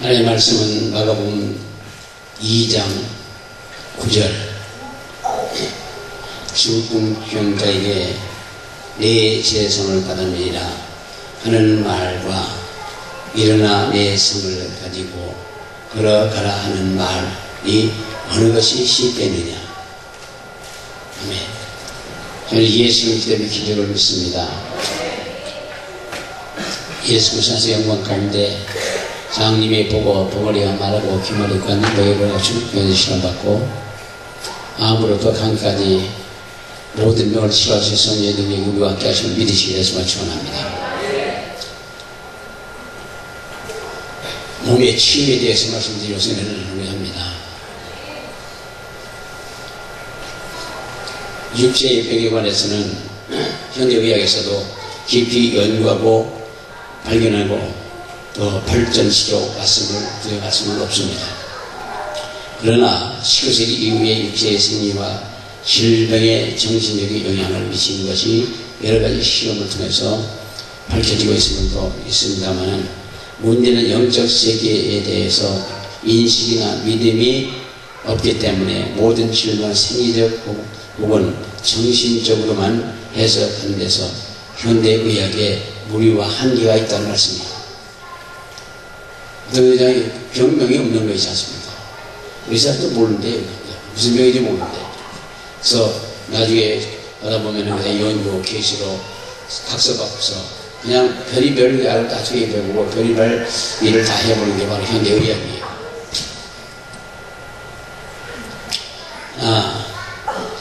하나님의 말씀은 마가복음 2장 9절 죽은 병자에게 내 재성을 받으리라 하는 말과 일어나 내 성을 가지고 걸어가라 하는 말이 어느 것이 쉽겠느냐. 아멘. 저는 예수를 기대며 기적을 믿습니다. 예수 그리스도의 영광 가운데 장님이 보고 보거리가 말하고 귀머리 관 너희를 죽변을 실험받고 아무로부터 강까지 모든 병을 치료할 수 있는 성령의 능력이 우리와 함께 하시면 믿으시기 위해서 축원합니다. 몸의 치유에 대해서 말씀드리고 선언을 합니다. 육체의 병에 관해서는 현대의학에서도 깊이 연구하고 발견하고 또 발전시켜 왔을 수는 없습니다. 그러나 19세기 이후에 육체의 생리와 질병에 정신적인 영향을 미치는 것이 여러 가지 실험을 통해서 밝혀지고 있습니다만 문제는 영적 세계에 대해서 인식이나 믿음이 없기 때문에 모든 질병은 생리적 혹은 정신적으로만 해석하는 데서 현대의학에 무리와 한계가 있다는 말씀입니다. 어떤 의장이 병명이 없는 것이지 않습니까? 의사도 모르는데 무슨 병인지 모르는데 그래서 나중에 하다 보면은 그냥 연구 케이스로 각서받고서 그냥 별의별 의학을 다 투입해보고 별의별 일을 다 해보는 게 바로 현대의학이에요.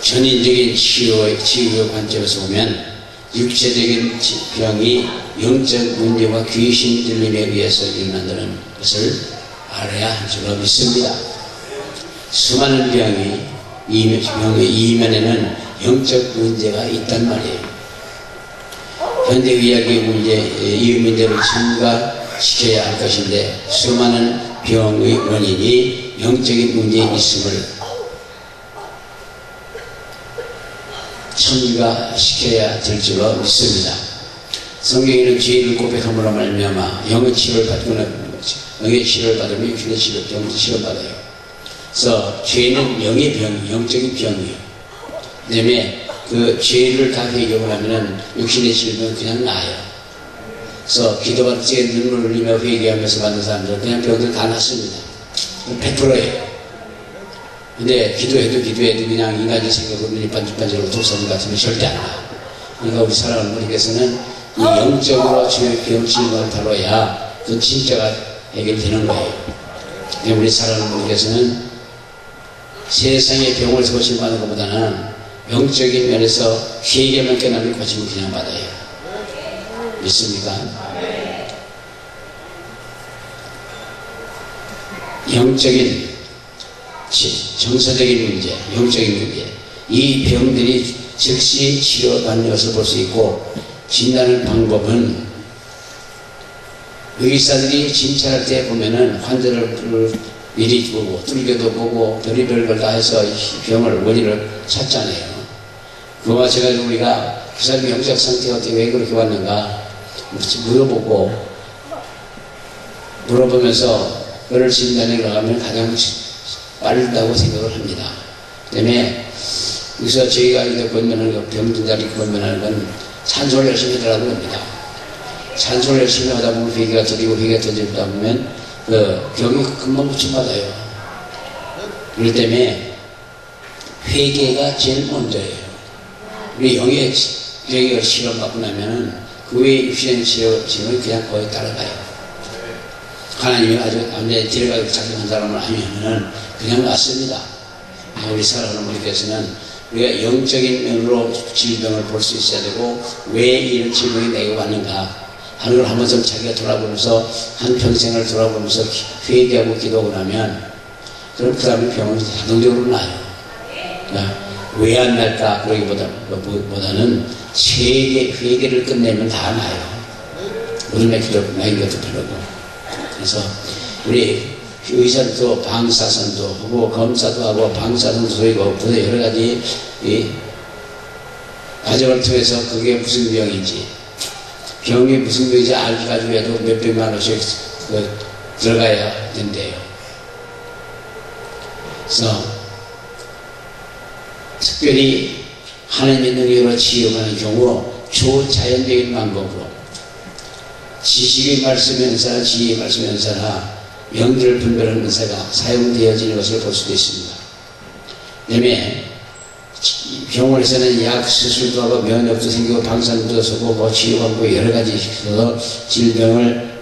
전인적인 치유의 관점에서 보면 육체적인 병이 영적 문제와 귀신 들림에 의해서 일어난다는 것을 알아야 할 줄로 믿습니다. 수많은 병의 이면에는 영적 문제가 있단 말이에요. 현대의학의 이 문제를 증가시켜야 할 것인데 수많은 병의 원인이 영적인 문제에 있음을 첨가시켜야 될 줄로 믿습니다. 성경에는 죄를 고백함으로 말미암아 영의 치료를 받고는 거죠. 영의 치료를 받으면 육신의 치료를 받아요. 그래서 죄는 영의 병이, 영적인 병이에요. 그 다음에 그 죄를 다 해결을 하면은 육신의 질병은 그냥 나아요. 그래서 기도받을 때 눈물을 흘리며 회개하면서 받는 사람들은 그냥 병들 다 낫습니다. 100%예요. 근데 기도해도 그냥 인간의 생각으로 눈이 반질반질하고 독사님 같으면 절대 안 나. 그러니까 우리 사랑하는 분께서는 이 영적으로 병질병을 다뤄야 그 진짜가 해결되는 거예요. 근데 우리 사랑하는 분께서는 세상의 병을 고침받는 것보다는 영적인 면에서 회개만 깨닫는 고침을 그냥 받아요. 믿습니까? 영적인 정서적인 문제, 영적인 문제, 이 병들이 즉시 치료받는 것을 볼 수 있고 진단하는 방법은 의사들이 진찰할 때 보면은 환자를 미리 보고 뚫겨도 보고 별의별 걸 다 해서 병을 원인을 찾잖아요. 그거 마찬가지로 우리가 그 사람의 영적 상태가 어떻게 왜 그렇게 왔는가 물어보면서 그를 진단해 나가면 가장 빠르다고 생각을 합니다. 그 때문에 여기서 저희가 이제 권면하는 병든 자리 권면하는 건 찬송을 열심히 하라고 합니다. 찬송을 열심히 하다 보면 회개가 터지고 회개가 터지다 보면 병이 금방 고침받아요. 그렇기 때문에 회개가 제일 먼저예요. 우리 영의 회개를 실험받고 나면은 그 외에 육신의 치료는 그냥 거의 따라가요. 하나님이 아주 완전히 데려가고 작정한 사람을 아니면은 그냥 낫습니다. 우리 사랑하는 분께서는 우리가 영적인 면으로 질병을 볼 수 있어야 되고 왜 이런 질병이 내게 왔는가 하는 걸 한번 좀 자기가 돌아보면서 한 평생을 돌아보면서 회개하고 기도하고 나면 그럼 그 사람의 병은 자동적으로 나아요. 왜 안 날까 그러기보다는 회개를 끝내면 다 나아요. 오늘의 기도 나인 것도 별로고. 그래서 우리 의사도 방사선도 하고 검사도 하고 방사선도 소리고 여러 가지 과정을 통해서 그게 무슨 병인지 병이 무슨 병인지 알기가지고 해도 몇백만 원씩 들어가야 된대요. 그래서 특별히 하나님의 능력으로 치유하는 경우 초자연적인 방법으로 지식의 말씀 연사나 지혜의 말씀 연사나 명제를 분별하는 은사가 사용되어지는 것을 볼 수도 있습니다. 그다음에 병원에서는 약 수술도 하고 면역도 생기고 방사능도 쓰고 뭐 치료하고 여러 가지 질병을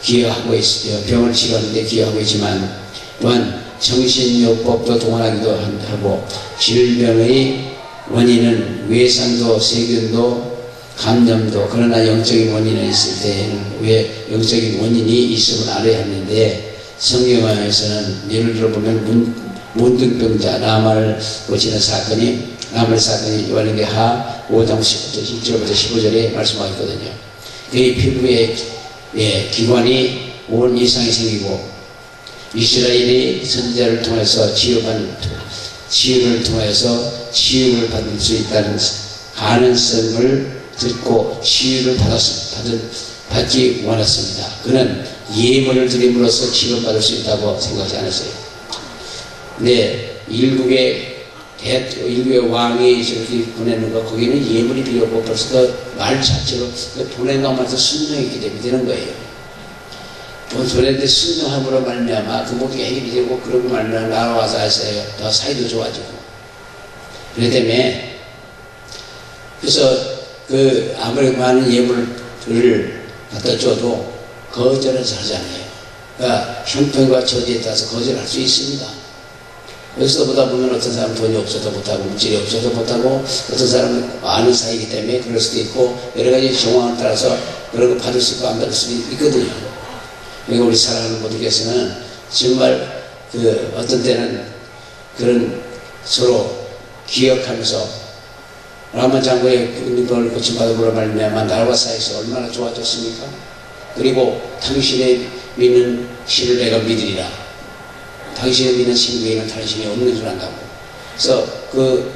기여하고 있어요. 병을 치료하는데 기여하고 있지만 또한 정신요법도 동원하기도 하고 질병의 원인은 외상도 세균도 감염도 그러나 영적인 원인이 있을 때에는 왜 영적인 원인이 있음을 알아야 하는데 성경에서는 예를 들어보면 문둥병자 나만을 고치는 사건이 요한계하 5장 1절부터 15절에 말씀하고 있거든요. 그의 피부에 기관이 5원 이상이 생기고 이스라엘이 선지자를 통해서 치유를 통해서 치유를 받을 수 있다는 가능성을 듣고 치유를 받기 원했습니다. 그는 예물을 드림으로써 치유받을 수 있다고 생각하지 않았어요. 근데 일국의 왕이 저렇게 보내는 거 거기는 예물이 필요 없고 벌써 그 말 자체로 보낸 것만 해서 순종했기 때문에 되는 거예요. 보냈는데 순종함으로 말미암아 그 모든 게 해결이 되고 그러고 말미암아 나와서 하세요. 더 사이도 좋아지고 그렇기 때문에 그래서 그 아무리 많은 예물을 갖다 줘도 거절은 하잖아요. 그러니까 형편과 처지에 따라서 거절할 수 있습니다. 여기서 보다 보면 어떤 사람은 돈이 없어도 못하고 물질이 없어도 못하고 어떤 사람은 아는 사이이기 때문에 그럴 수도 있고 여러 가지 정황에 따라서 그런 거 받을 수 있고 안 받을 수도 있거든요. 그러니까 우리 사랑하는 분들께서는 정말 그 어떤 때는 그런 서로 기억하면서 라마 장군의 은총을 고침받음으로 말미암아 나라와 사이에서 얼마나 좋아졌습니까? 그리고 당신의 믿는 신을 내가 믿으리라. 당신의 믿는 신 외에는 당신이 없는 줄 안다고. 그래서 그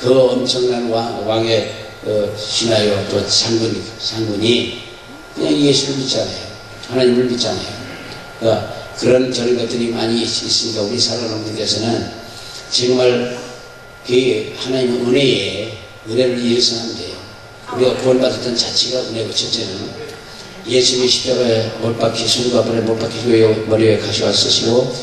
엄청난 왕의 신하여 또 장군이 그냥 예수를 믿잖아요. 하나님을 믿잖아요. 그러니까 그런 저런 것들이 많이 있으니까 우리 사랑하는 분들께서는 정말 그 하나님의 은혜를 이해서는 돼요. 우리가 구원받았던 자체가 은혜고 첫째는 예수님이 십자가에 못 박히 손과 발에 못 박히시고 머리에 가시와 쓰시고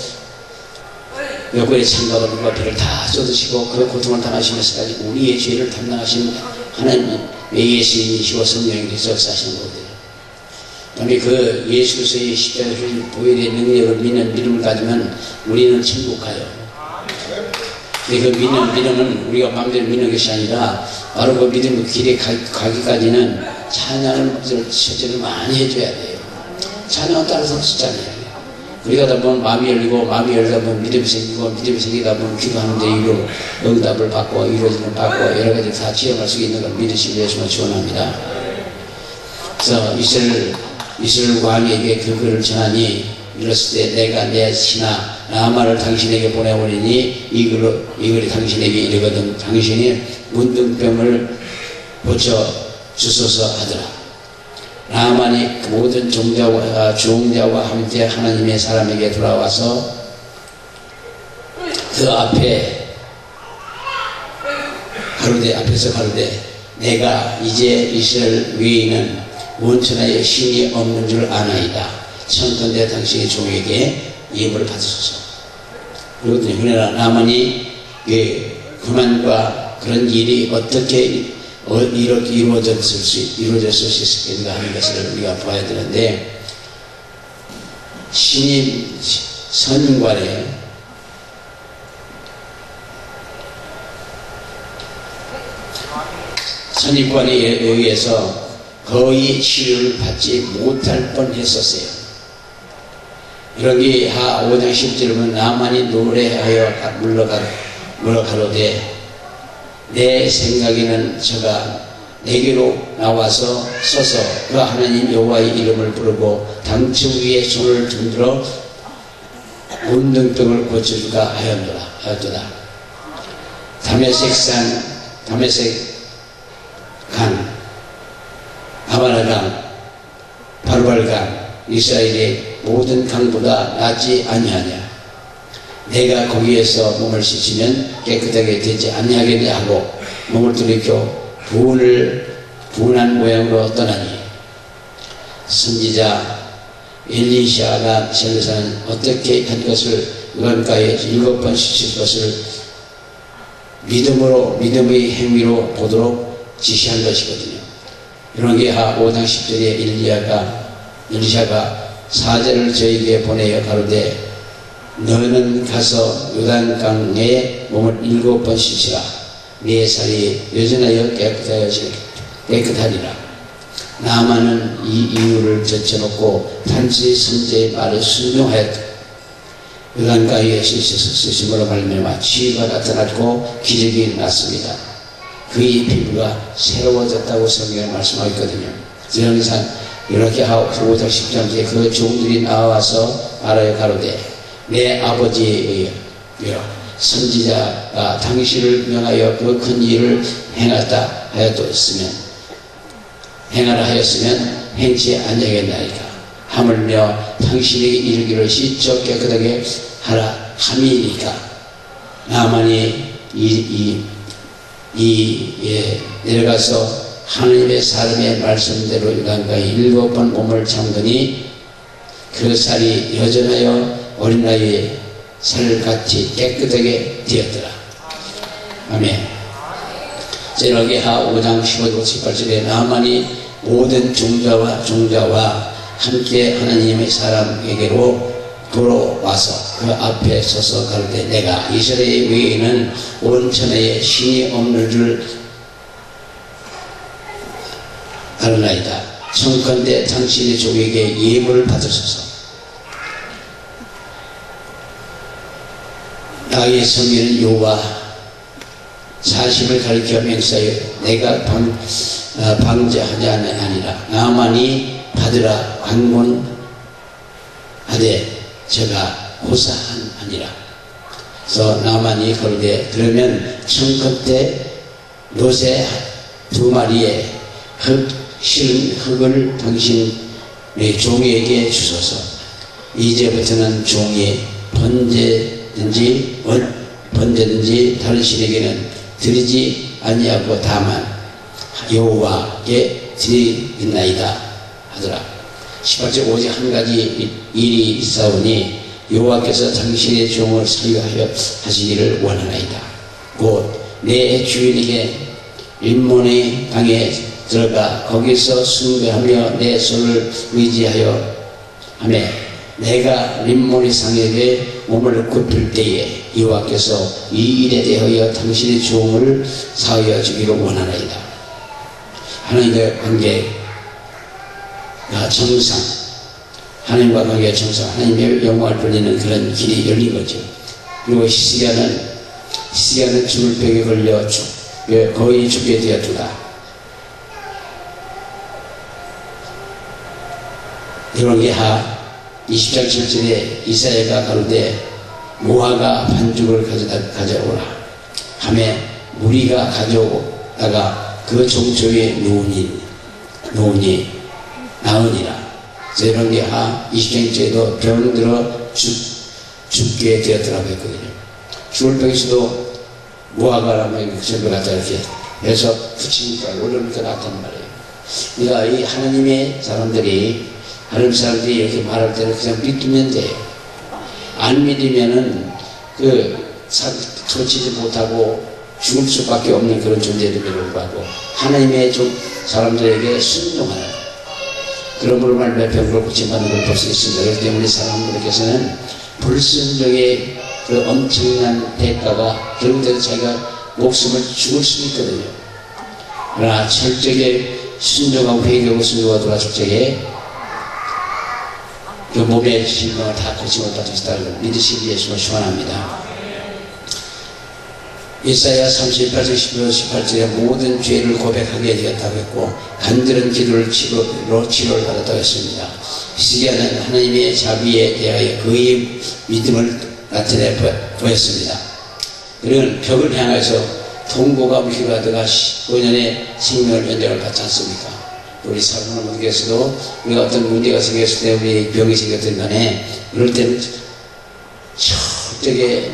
여고에 창과도 눈과 피를 다 쏟으시고 그 고통을 당하시면서까지 우리의 죄를 담당하신 하나님의 예수님이시고 성령님께서 역사하시는 거거든요. 그다음에 그 예수 그리스도의 십자가를 보혈의 능력을 믿는 믿음을 가지면 우리는 천국 가요. 근데 그 믿음은 우리가 마음대로 믿는 것이 아니라 바로 그 믿음의 길에 가기까지는 찬양을 실제로 많이 해줘야 돼요. 찬양은 따라서 쓰잖아요. 우리가 다 보면 마음이 열리다 보면 믿음이 생기고 믿음이 생기다 보면 기도하는데 이루 응답을 받고 이루어지는 받고 여러 가지 다 체험할 수 있는 걸 믿으시기 위해서 축원합니다. 그래서 이스라엘 왕에게 그 글을 전하니 이랬을 때 내가 내 신하 나만을 당신에게 보내오리니 이 글이 당신에게 이르거든 당신이 문둥병을 고쳐 주소서 하더라. 나만이 그 모든 종자와 함께 하나님의 사람에게 돌아와서 그 앞에서 가로되 내가 이제 이스라엘 위에는 원천하에 신이 없는 줄 아나이다. 청컨대 당신의 종에게 예물을 받으소서. 그러거든요. 그러나 나만이 그만과 그런 일이 어떻게 이루어졌을 수 있을까 하는 것을 우리가 봐야 되는데 선임관에 의해서 거의 치료를 받지 못할 뻔했었어요. 이런 게 하 5장 10절에 보면 나만이 노래하여 물러가로되 내 생각에는 저가 내게로 나와서 서서 그 하나님 여호와의 이름을 부르고 당층 위에 손을 흔들어 문둥병을 고쳐주가 하였도다. 다메섹 강, 아바나강, 바르발강 이스라엘의 모든 강보다 낫지 아니하냐. 내가 거기에서 몸을 씻으면 깨끗하게 되지 아니하겠냐 하고 몸을 돌이켜 분한 모양으로 떠나니, 선지자 엘리샤가 전에서는 어떻게 한 것을 요단가에 7번 씻을 것을 믿음의 행위로 보도록 지시한 것이거든요. 요한계하 5장 10절에 엘리샤가 사제를 저에게 보내어 가로되 너는 가서 요단강에 몸을 7번 씻으라. 네 살이 여전하여 깨끗하리라. 나아만은 이 이유를 제쳐놓고 단지 선지자의 말에 순종하였다. 요단가에 씻으심으로 말미암아 치유가 나타났고 기적이 일어났습니다. 그의 피부가 새로워졌다고 성경에 말씀하거든요. 그래서 이렇게 하고 5장 10절에 그 종들이 나와서 말하여 가로되 내 아버지의 선지자가 당신을 명하여 그 큰 일을 행하라 하였으면 행치 아니하겠나이까. 하물며 당신에게 이르기를 씻어 깨끗하게 하라 함이니까. 나만이 내려가서 하나님의 사람의 말씀대로 요단강에 7번 몸을 잠그니 그 살이 여전하여 어린 나이에 살같이 깨끗하게 되었더라. 아멘. 제라기하 5장 15절 18절에 나만이 모든 종자와 함께 하나님의 사람에게로 돌아와서 그 앞에 서서 가로되 내가 이스라엘 외에는 온 천하에 신이 없는 줄 아느나이다. 청컨대 당신의 족에게 예물을 받으소서. 나의 성의는 여호와 사심을 가리켜 맹세하여 내가 방제하지 아니라 나만이 받으라 관문하되 제가 호사하니라. 그래서 나만이 그러되 그러면 청컨대 노새 2마리의 실은 흙을 당신의 종에게 주소서. 이제부터는 종이 번제든지 다른 신에게는 드리지 아니하고 다만 여호와께 드리겠나이다 하더라. 18절 오직 한 가지 일이 있사오니 여호와께서 당신의 종을 사유하여 하시기를 원하나이다. 곧 내 주인에게 림몬의 강에 들어가 거기서 숭배하며 내 손을 의지하여 하며 내가 림몬의 상에게 몸을 굽힐 때에 여호와께서 이 일에 대하여 당신의 종을 사하여 주기를 원하나이다. 하나님과 관계가 정상, 하나님과 관계가 정상, 하나님의 영광을 돌리는 그런 길이 열린 거죠. 그리고 히스기야는 죽을 벽에 걸려 거의 죽게 되었다. 열왕기하 20장 7절에 이사야가 가로되 모아가 반죽을 가져오라 하며 무리가 가져오다가 그 종초에 놓으니 나으니라. 열왕기하 20장 1절에도 병들어 죽게 되었더라고 했거든요. 죽을 병에서도 모아가라면 전부 갖다 이렇게 해서 붙이니까 올려놓고 나타난 말이에요. 그러니까 이 하나님의 사람들이 이렇게 말할 때는 그냥 믿으면 돼요. 안 믿으면은 터치지 못하고 죽을 수밖에 없는 그런 존재들을 불구하고 하나님의 사람들에게 순종하라. 그러므로 말미암아 병을 고침받는 걸 볼 수 있습니다. 그렇기 때문에 사람들께서는 불순종의 그 엄청난 대가가 결국에는 자기가 목숨을 죽을 수 있거든요. 그러나 철저하게 순종하고 회개하고 순종하고 돌아설 적에 그 몸의 질병을 다 고침을 받을 수 있다는 믿으시기 예수를 축원합니다. 이사야 38장 18절에 모든 죄를 고백하게 되었다고 했고 간절한 기도를 치료를 받았다고 했습니다. 히스기야는 하나님의 자비에 대하여 그의 믿음을 나타내 보였습니다. 그는 벽을 향해서 통고가 필요하다가 15년의 생명을 연장을 받지 않습니까? 우리 사랑하는 분께서도 우리가 어떤 문제가 생겼을 때, 우리 병이 생겼던 간에, 이럴 때는 철저하게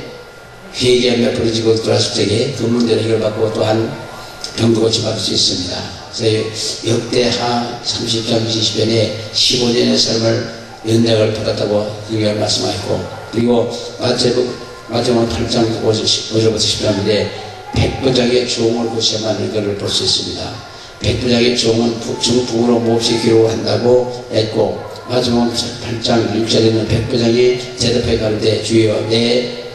회개하며 부르짖고 돌아설 적에 그 문제를 해결받고 또한 병도 고침받을 수 있습니다. 그래서 역대하 30장 20년에 15년의 삶을 연장을 받았다고 성경을 말씀하였고, 그리고 마태복음 8장 5절부터 10절인데 백부장의 종을 고쳐만는 것을 볼 수 있습니다. 백부장의 종은 중풍으로 몹시 기록한다고 했고, 마태복음 8장 6절에는 백부장이 대답해 가로되 주여 내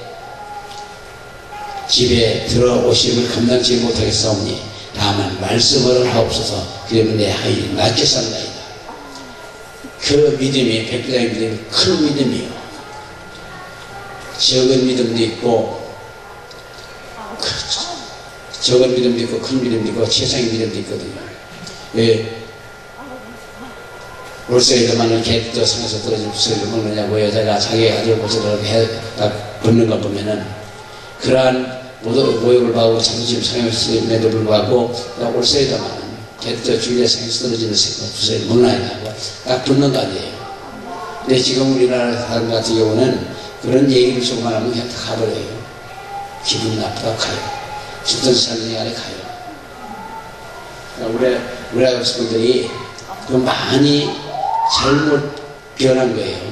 집에 들어오심을 감당치 못하겠사오니 다만 말씀을 하옵소서. 그러면 내 아이 낫게 산다이다. 그 믿음이, 백부장의 믿음이 큰 믿음이요. 적은 믿음도 있고, 적은 믿음도 있고, 큰 믿음도 있고, 최상의 믿음도 있거든요. 왜 월세에도 많은 개도 상에서 떨어진 부스를 먹느냐고 여자가 자기 아들 고쳐서 딱 붙는 거 보면은, 그러한 모욕을 받고 자존심 상했음에도 불구하고 월세에도 많은 개도 주일에 상에서 떨어지는 부스를 먹느냐고 딱 붙는 거 아니에요. 근데 지금 우리나라 사람 같은 경우는 그런 얘기를 조금만 하면 그냥 다 가버려요. 기분 나쁘다 가요. 죽던 사람이 안에 가요. 우리 학생들이 그 많이 잘못 변한 거예요.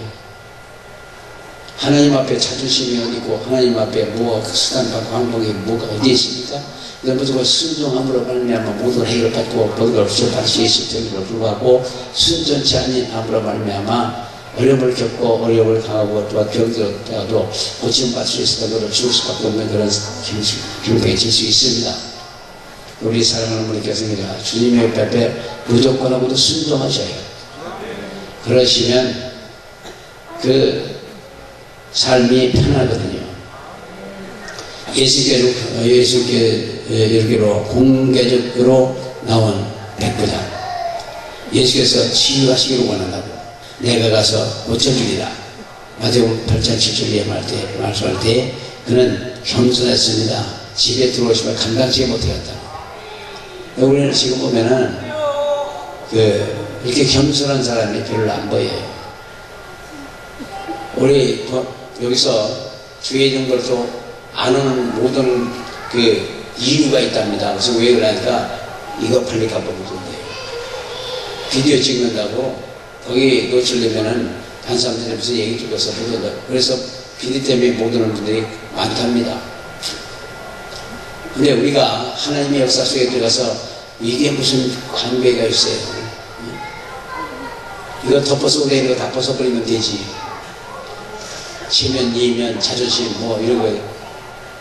하나님 앞에 자존심이 어디고, 하나님 앞에 뭐가 수단과 방법이 뭐가 어디 있습니까? 그래서 순종함으로 말미암아 모든 해결받고 모든 걸 수업할 수 있을 때에도 불구하고, 순전치 아닌 함으로 말미암아 어려움을 겪고 어려움을 당하고 또한 병들었다가도 고침받을 수 있었던 것을 죽을 수밖에 없는 그런 경우에 질 수 있습니다. 우리 사랑하는 분께서 주님의 앞에 무조건하고도 순종하셔요. 그러시면 그 삶이 편하거든요. 예수께로 공개적으로 나온 백부장, 예수께서 치유하시기를 원한다고 내가 가서 고쳐주리라. 마태복음 8장 7절에 말씀할 때 그는 겸손했습니다. 집에 들어오시면 감당치 못하였다. 우리는 지금 보면은 이렇게 겸손한 사람이 별로 안 보여요. 우리 여기서 주의 정보를 또 안 오는 모든 이유가 있답니다. 그래서 왜 그러니까 이거 빨리 가보면 된대요. 비디오 찍는다고 거기 노출되면은 한 사람들이 무슨 얘기 찍어서 보거든. 그래서 비디오 때문에 못 오는 분들이 많답니다. 근데 우리가 하나님의 역사 속에 들어가서 이게 무슨 관계가 있어요. 이거 덮어서 그래, 이거 다 벗어버리면 되지. 체면, 이면, 자존심, 뭐 이런 거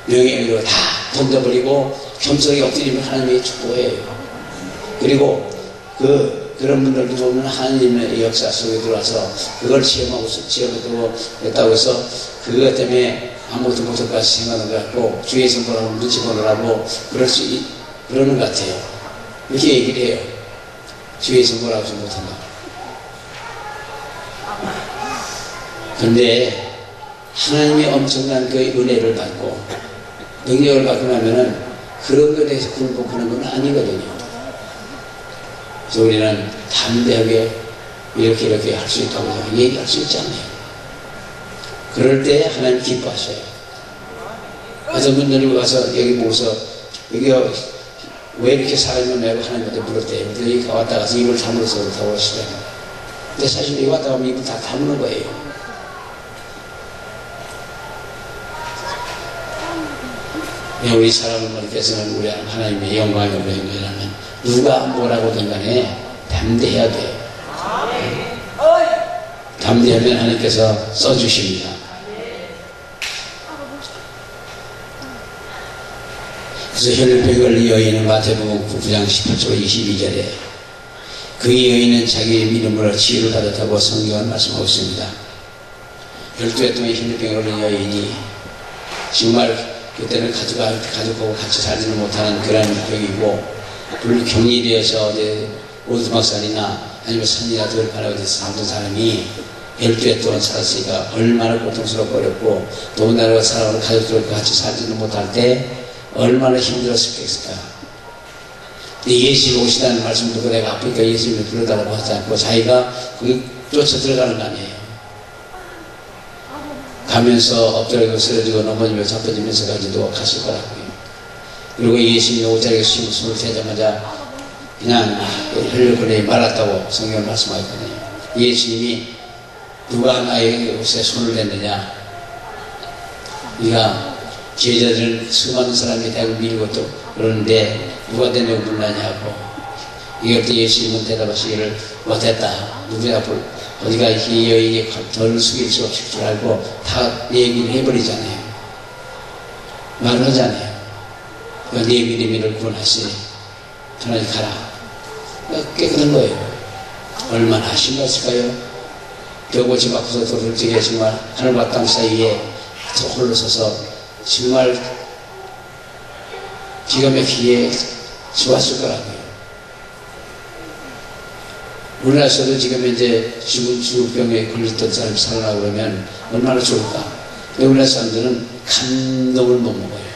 명예 이런 거 다 던져버리고 겸손하게 엎드리면 하나님의 축복해요. 그리고 그런 분들도 보면 하나님의 역사 속에 들어와서 그걸 체험하고 했다고 해서 그것 때문에 아무것도 못할 것 같이 생각하는 것 같고 주의 선포라고 눈치 보느라고 그러는 것 같아요. 이렇게 얘기를 해요. 주의 선포라고 좀 못한다. 근데 하나님의 엄청난 그 은혜를 받고 능력을 받고 나면은 그런 것에 대해서 굴복하는 건 아니거든요. 그래서 우리는 담대하게 이렇게 할 수 있다고 얘기할 수 있잖아요. 그럴 때 하나님 기뻐하셔요. 그래서 문 열고 가서 여기 보고서 여기가 왜 이렇게 사람이 없냐고 하나님한테 물었대요. 근데 여기 왔다 가서 입을 다물어서 그렇다고 하시더라고요. 근데 사실 여기 왔다 가면 입을 다 다무는 거예요. 우리 사랑하는 우리 하나님의 영광의 영광이라면 누가 뭐라고든 간에 담대해야 돼요. 담대하면 하나님께서 써주십니다. 그래서 혈류병에 걸린 여인은 마태복음 9장 18절 22절에 그 여인은 자기의 믿음으로 치유를 받았다고 성경은 말씀하고 있습니다. 12해 동안 혈류병에 걸린 여인이 정말 그때는 가족하고 같이 살지는 못하는 그런 병이고 격리되어서 오두막산이나 아니면 산이나 들판에 살던 사람이 12해 동안 살았으니까 얼마나 고통스럽고 어렵고 더군다나 사람과 가족들과 같이 살지는 못할 때 얼마나 힘들었을까. 예수님 오시다는 말씀 듣고 내가 아프니까 예수님을 불러달라고 하지 않고 자기가 거기 쫓아 들어가는 거 아니에요. 가면서 엎드려고 쓰러지고 넘어지며 자빠지면서까지도 갔을 거라고요. 그리고 예수님이 옷자리에 숨을 대자마자 그냥 흘려보내 말았다고 성경을 말씀하거든요. 예수님이 누가 나의 옷에 손을 댔느냐, 네가 제자들은 수많은 사람이 대고 밀고 또 그러는데 누가 대냐고 묻느냐고. 이럴 때 예수님은 대답하시기를 못했다. 누구야 어디가 이 여인이 덜 숙일 수 없을 줄 알고 다 얘기를 해버리잖아요. 말을 하잖아요. 네 믿음이를 구원하시니 편하게 가라. 깨끗한 거예요. 얼마나 신났을까요? 벽고치 바꾸서 도둑질에 정말 하늘과 땅 사이에 홀로 서서 정말 기가 막히게 좋았을 거라고요. 우리나라에서도 지금 이제 중증병에 걸렸던 사람이 살아나고 그러면 얼마나 좋을까. 근데 우리나라 사람들은 감동을 못 먹어요.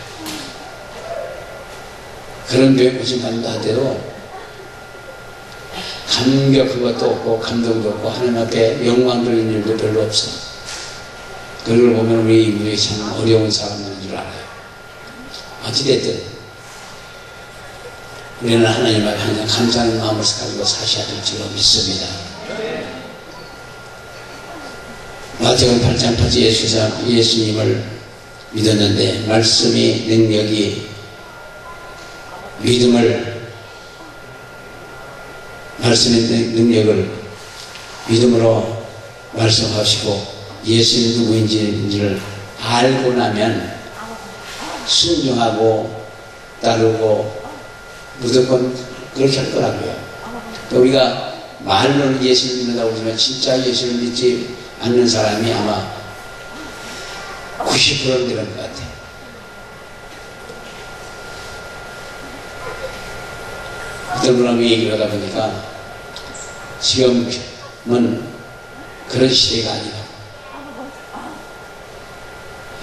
그런 병에 고침받는다 하더라도 감격한 것도 없고 감동도 없고 하나님 앞에 영광 돌리는 일도 별로 없어. 그런 걸 보면 우리 인류이 참 어려운 사람들인 줄 알아요. 어찌됐든 우리는 하나님 앞에 항상 감사하는 마음을 가지고 사셔야 될 줄로 믿습니다. 마태복음 8장 8절 예수님을 믿었는데 말씀이 능력이 말씀의 능력을 믿음으로 말씀하시고 예수님 누구인지를 알고 나면 순종하고 따르고 무조건 그렇게 할 거라고요. 우리가 말로는 예수를 믿는다고 그러지만 진짜 예수를 믿지 않는 사람이 아마 90%는 되는 것 같아요. 어떤 분하고 얘기를 하다 보니까 지금은 그런 시대가 아니다.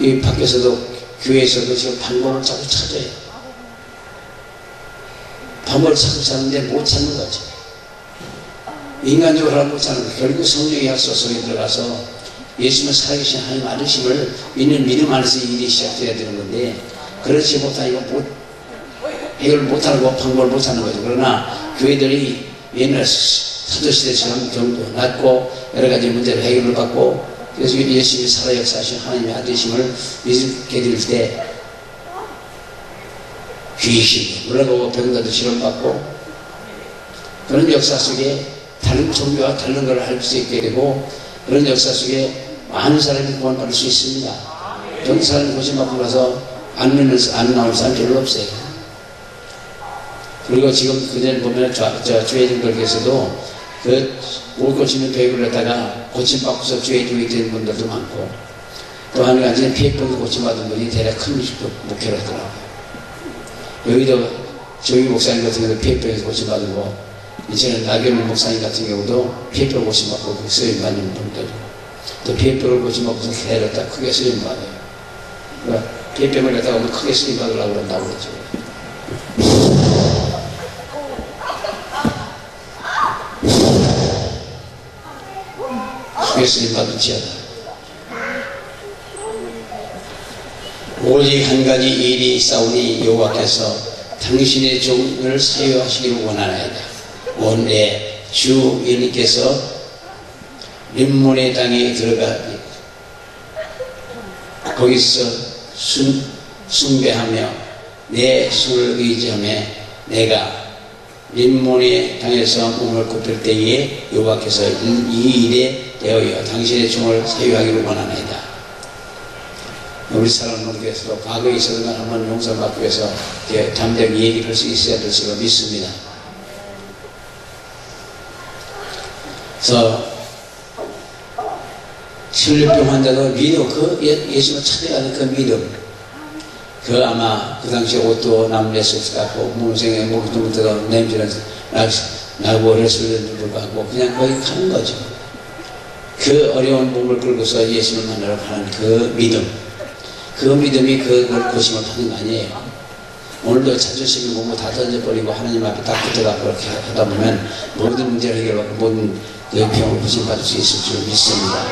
이 밖에서도 교회에서도 지금 방법을 자꾸 찾아요. 방법을 자꾸 찾는데 못 찾는 거죠. 인간적으로 못 찾는 거죠. 결국 성령의 약속 속에 들어가서 예수님은 살아계신 하나님 아르심을 믿는 믿음 안에서 일이 시작돼야 되는 건데 그렇지 못하니까 해결을 못하고 방법을 못하는 거죠. 그러나 교회들이 옛날 사도시대처럼 경도 낮고 여러가지 문제를 해결을 받고 그래서 예수님이 살아 역사하신 하나님의 아들심을 믿게 될 때 귀신 올라가고 병자도 실험받고 그런 역사 속에 다른 종교와 다른 걸 할 수 있게 되고 그런 역사 속에 많은 사람이 구원받을 수 있습니다. 전 사람이 고침받고 나서 안 나오는 사람 별로 없어요. 그리고 지금 그전에 보면 주의종들께서도 못 고치는 교육을 갖다가 고침받고서 주의종이 되는 분들도 많고 또 한 가지는 피해병이 고침받은 분이 대략 큰 목표를 하더라고요. 여기도 조기 목사님 같은 경우도 피해병에서 고침받은 이제는 나경원 목사님 같은 경우도 피해병 고침받고 쓰임받는 분들 또 피해병을 고침받고서 개를 갖다 크게 쓰임받아요. 그러니까 피해병을 갖다가 크게 쓰임받으려고 그런다고 그러죠. 크게 쓰임받을지어다. 오직 한 가지 일이 있사오니 여호와께서 당신의 종을 사유하시기를 원하나이다. 원래 주 예수께서 림몬의 땅에 들어가 거기서 숭배하며 내 수를 의지하며 내가 림몬의 땅에서 몸을 굽힐 때에 여호와께서 이 일에 대하여 당신의 종을 사유하기를 원하나이다. 우리 사람을 위해서 과거에 있었던 걸 한번 용서받기 위해서 담대하게 얘기를 할 수 있어야 될 줄로 믿습니다. 그래서 천리병 환자도 믿음, 예수님을 찾아가는 그 믿음, 아마 그 당시에 옷도 남랬을 것 같고 몸생에 목이 좀 들어 냄새는 나고 그랬을 것 같고 그냥 거기 가는 거죠. 그 어려운 몸을 끌고서 예수님을 만나러 가는 그 믿음, 그 믿음이 그걸 고심을 하는 거 아니에요. 오늘도 자존심이 뭐다 던져버리고 하나님 앞에 딱 붙어갖고 그렇게 하다 보면 모든 문제를 해결하고 모든 그 병을 고침받을 수 있을 줄 믿습니다.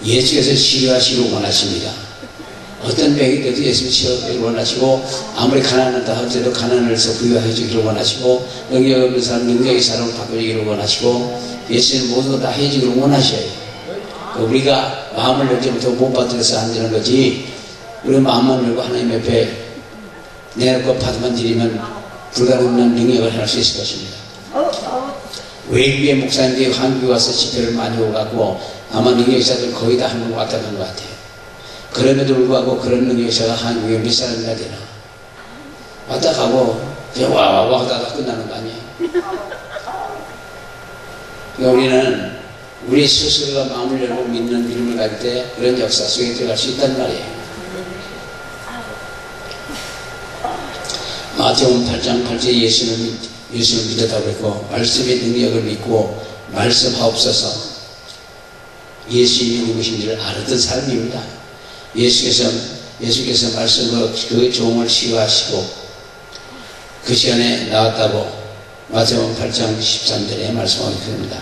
예수께서 치료하시기를 원하십니다. 어떤 병이 돼도 예수님 치료하기를 원하시고, 아무리 가난하다 하더라도 가난을서 부유해 주기를 원하시고, 능력 없는 사람 능력의 사람을 바꿔주기를 원하시고, 예수님 모두 다 해주기를 원하셔요. 우리가 마음을 열지 못하고 못 받들어서 안 되는 거지, 우리 마음만 열고 하나님 옆에 내놓고 받아만 드리면 불가능한 능력을 할 수 있을 것입니다. 외국의 목사님들이 한국에 와서 집회를 많이 오가고 아마 능력자들 거의 다 한국 왔다 간 것 같아요. 그럼에도 불구하고 그런 능력자가 한국에 몇 사람이나 되나? 왔다 가고 그냥 와 하다가 끝나는 거 아니에요? 그러니까 우리는 우리 스스로가 마음을 열고 믿는 믿음을 가질 때 그런 역사 속에 들어갈 수 있단 말이에요. 마태복음 8장 8절에 예수를 믿었다고 그랬고, 말씀의 능력을 믿고 말씀하옵소서, 예수님이 누구신지를 알았던 사람입니다. 예수께서 말씀으로 그 종을 치유하시고 그 시간에 나왔다고 마태복음 8장 13절에 말씀하고 있습니다.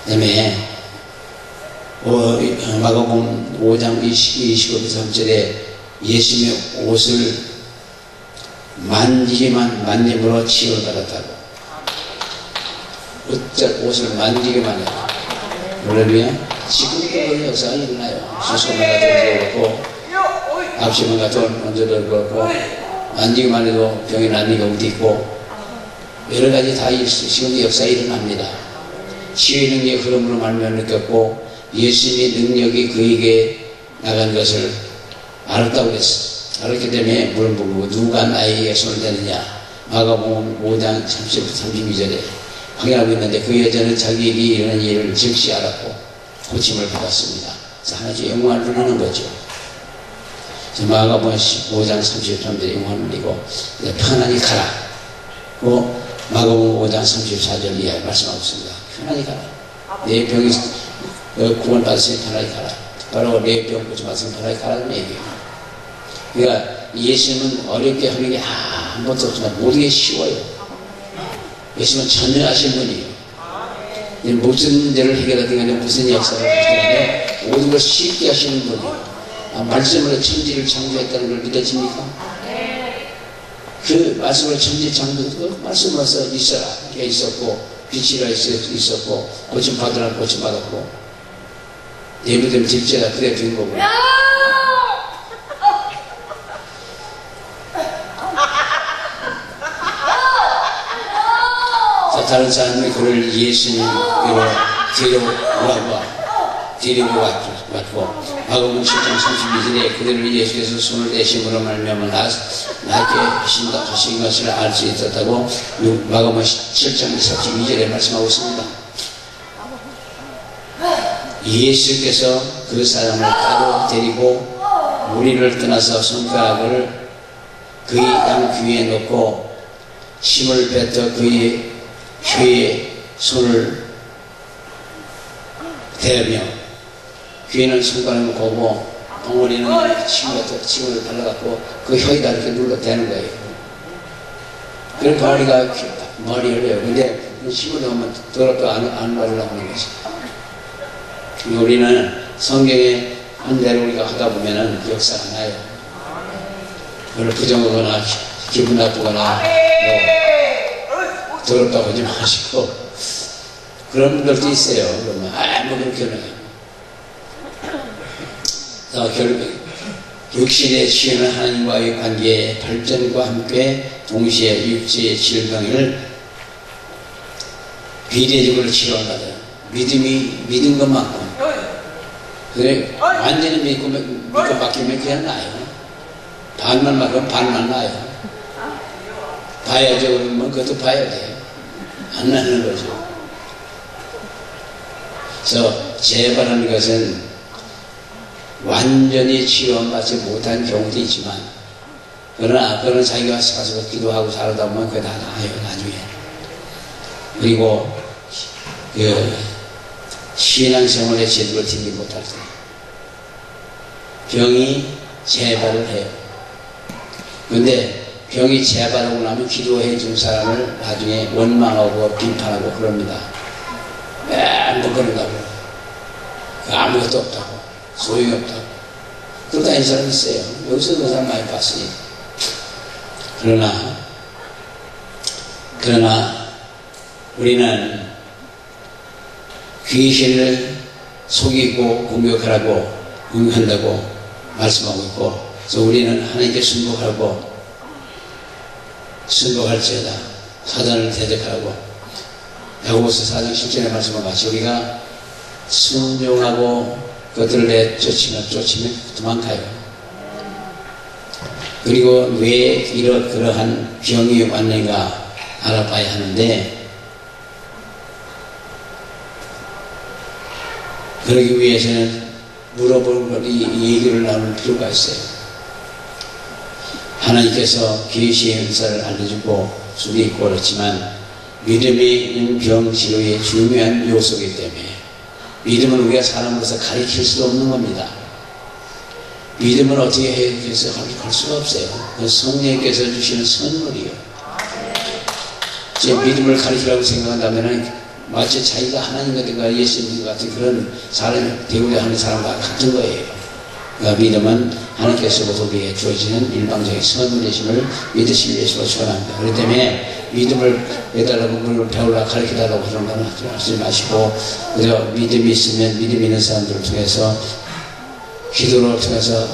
그 다음에 마가복음 5장 25절 3절에 예수님의 옷을 만짐으로 치유를 받았다고. 어쩔 옷을 만지기만 해요. 그러면 지금도 그런 역사가 일어나요. 수소만 같은 거 그렇고, 앞시만 같은 원조도 그렇고, 만지기만 해도 병이 나는 경우도 있고, 여러 가지 다 지금도 역사가 일어납니다. 치유의 능력의 흐름으로 말미암아 느꼈고, 예수님의 능력이 그에게 나간 것을 알았다고 그랬어요. 알았기 때문에 물을 부고, 누가 나에게 손을 대느냐, 마가복음 5장 32절에 확인하고 있는데, 그 여자는 자기에게 일어난 일을 즉시 알았고 고침을 받았습니다. 하나님의 영광을 누리는 거죠. 마가복음 5장 33절에 영광을 누리고 편안히 가라. 마가복음 5장 34절 이하에 말씀하고 있습니다. 편안히 가라. 내 병이 구원 받았으니 편안히 가라. 바로 내 병 고침받았으니 편안히 가라는 얘기예요. 그러니까 예수님은 어렵게 하는 게 아무것도 없지만 모든 게 쉬워요. 예수님은 전능하신 분이에요. 무슨 문제를 해결하든 간에 무슨 역사를 하든 간에 모든 걸 쉽게 하시는 분이에요. 말씀으로 천지를 창조했다는 걸 믿어집니까? 그 말씀으로 천지 창조도 말씀으로서 있어라 이게 있었고, 빛이라 있었고, 고침받으라 고침받았고, 예배되면 집제다 그래 된 거고. 다른 사람이 그를 예수님으로 데리고 왔고, 마가복음 10장 32절에 그들을 예수께서 손을 대심으로 말미암아 낫게 하신 것을 알 수 있었다고 마가복음 7장 32절에 말씀하고 있습니다. 예수께서 그 사람을 따로 데리고 무리를 떠나서 손가락을 그의 양 귀에 놓고 힘을 뱉어 그의 혀에 손을 대며, 귀에는 손가락을 고고 덩어리는 침을 발라갖고 그 혀에다 이렇게 눌러 대는 거예요. 그런 덩어리가 머리에 흘려요. 근데 힘을 넣으면 더럽게 안 바르려고 하는 거죠. 우리는 성경에 한 대로 우리가 하다 보면은 역사가 나요. 그걸 부정하거나 기분 나쁘거나 더럽다고 하지 마시고, 그런 분들도 있어요. 그러면 뭐 그렇게 하는 결국 육신의 치유는 하나님과의 관계의 발전과 함께 동시에 육체의 질병을 비례적으로 치료한다. 믿은 것만큼. 그래, 완전히 믿고 맡기면 그냥 나요. 반만 맡으면 반만 나요. 봐야죠. 그러면 그것도 봐야 돼요. 안 나는 거죠. 그래서 재발하는 것은 완전히 치유받지 못한 경우도 있지만, 그러나 그런 자기가 가서 기도하고 살다 보면 그게 다 나아요, 나중에. 그리고 그 신앙생활의 제도를 지키지 못할 때 병이 재발을 해요. 근데 병이 재발하고 나면 기도해 준 사람을 나중에 원망하고 비판하고 그럽니다. 뭐 그런다고. 아무것도 없다고. 소용이 없다고. 그러다 이 사람이 있어요. 여기서 그 사람 많이 봤으니. 그러나 우리는 귀신을 속이고 공격하라고 응한다고 말씀하고 있고, 그래서 우리는 하나님께 순복할지어다. 사단을 대적하라고. 야고보서 4장 10절의 말씀과 같이 우리가 순종하고 그것들을 내쫓으면 도망가요. 그리고 왜 그러한 병이 왔는가 알아봐야 하는데, 그러기 위해서는 물어보는 것, 이 얘기를 나눌 필요가 있어요. 하나님께서 계시의 은사를 알려주고 수리 있고 그렇지만 믿음이 병 치료의 중요한 요소이기 때문에 믿음은 우리가 사람으로서 가르칠 수도 없는 겁니다. 믿음을 어떻게 해서 할 수가 없어요. 성령께서 주시는 선물이요. 제 믿음을 가르치라고 생각한다면 마치 자기가 하나님 같은가 예수님 같은 그런 사람이 되고자 하는 사람과 같은 거예요. 그러니까 믿음은 하나님께서부터 우리에게 주어지는 일방적인 선물이심을 믿으시기 위해서 축원합니다. 그렇기 때문에 믿음을 해달라고 배우라 가르쳐달라고 그런 건 하지 마시고, 그저 믿음이 있으면 믿음 있는 사람들을 통해서 기도를 통해서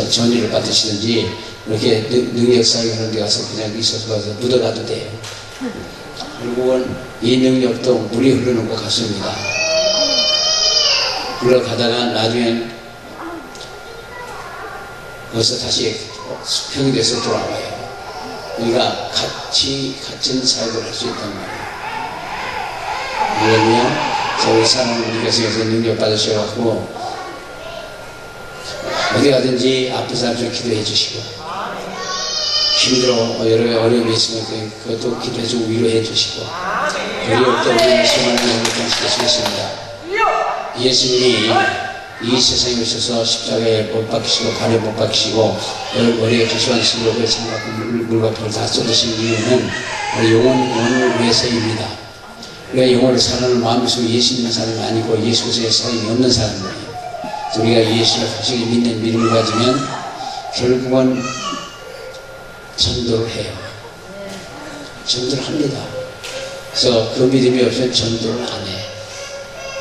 전의를 받으시든지 이렇게 능력사역을 하는 데 가서 그냥 있어서 묻어가도 돼요. 결국은 이 능력도 물이 흐르는 것 같습니다. 흘러가다가 나중엔 거기서 다시 수평이 돼서 돌아와요. 우리가 같은 사역을 할 수 있단 말이에요. 그러면 우리 사람님께서 능력 받으셔갖고 어디 가든지 아픈 사람 좀 기도해 주시고, 힘들어 여러 어려움이 있으면 그것도 기도해 주고 위로해 주시고, 어려울 때 우리는 수많은 영광을 시키시겠습니다. 예수님이 이 세상에 오셔서 십자가에 못 박히시고 발에 못 박히시고 머리에 기수한 실록을 생각하고 물과 피를 다 쏟으신 이유는 영혼을 위해서입니다. 우리가 영혼을 사랑하는 마음에서 예수 믿는 사람이 아니고 예수에 사랑이 없는 사람이에요. 우리가 예수를 확실히 믿는 믿음을 가지면 결국은 전도를 해요. 전도를 합니다. 그래서 그 믿음이 없으면 전도를 안 해.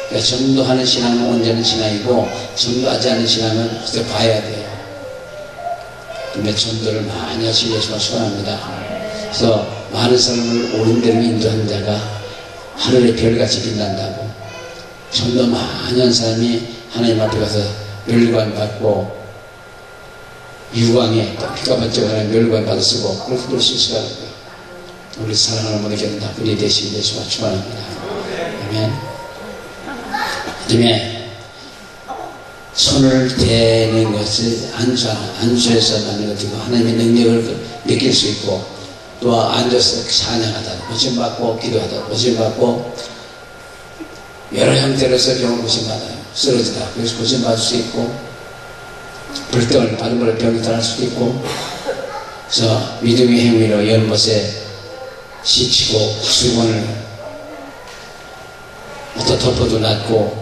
그러니까 전도하는 신앙은 온전한 신앙이고, 전도하지 않은 신앙은 그때 봐야 돼요. 근데 전도를 많이 하시기 위해서 소원합니다. 그래서 많은 사람을 옳은 대로 인도하는 자가 하늘의 별같이 빛난다고. 전도 많이 한 사람이 하나님 앞에 가서 멸관 받고 유광에 또 피가 반짝하는 멸관 받으시고 그렇게 볼 수 있을 거예요. 우리 사랑하는 분에게는 다 그리 되시기 위해서 축원합니다. 아멘. 그다음에 손을 대는 것을 안수해서 나는 것이고 하나님의 능력을 느낄 수 있고, 또 앉아서 찬양하다, 고침받고 기도하다, 고침받고 여러 형태로서 병을 고침받아요. 쓰러지다, 그래서 고침받을 수 있고, 불덩을 받은 걸로 병이 달할 수도 있고, 그래서 믿음의 행위로 연못에 시치고 수건을 어떤 덮어도 낫고,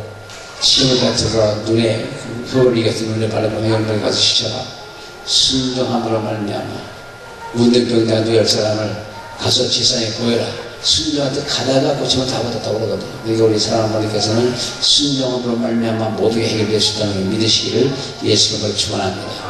침을 같아서 눈에 흙이 같은 눈에 바라보면 연못에 가서 시쳐라. 순종함으로 말미암아 문득병자도 10사람을 가서 지상에 보여라. 순종한테 가다가 고치면 다 받았다고 그러거든요. 그러니까 우리 사랑하는 분께서는 순종함으로 말미암아 모두가 해결될 수 있다는 걸 믿으시기를 예수님을 축원합니다.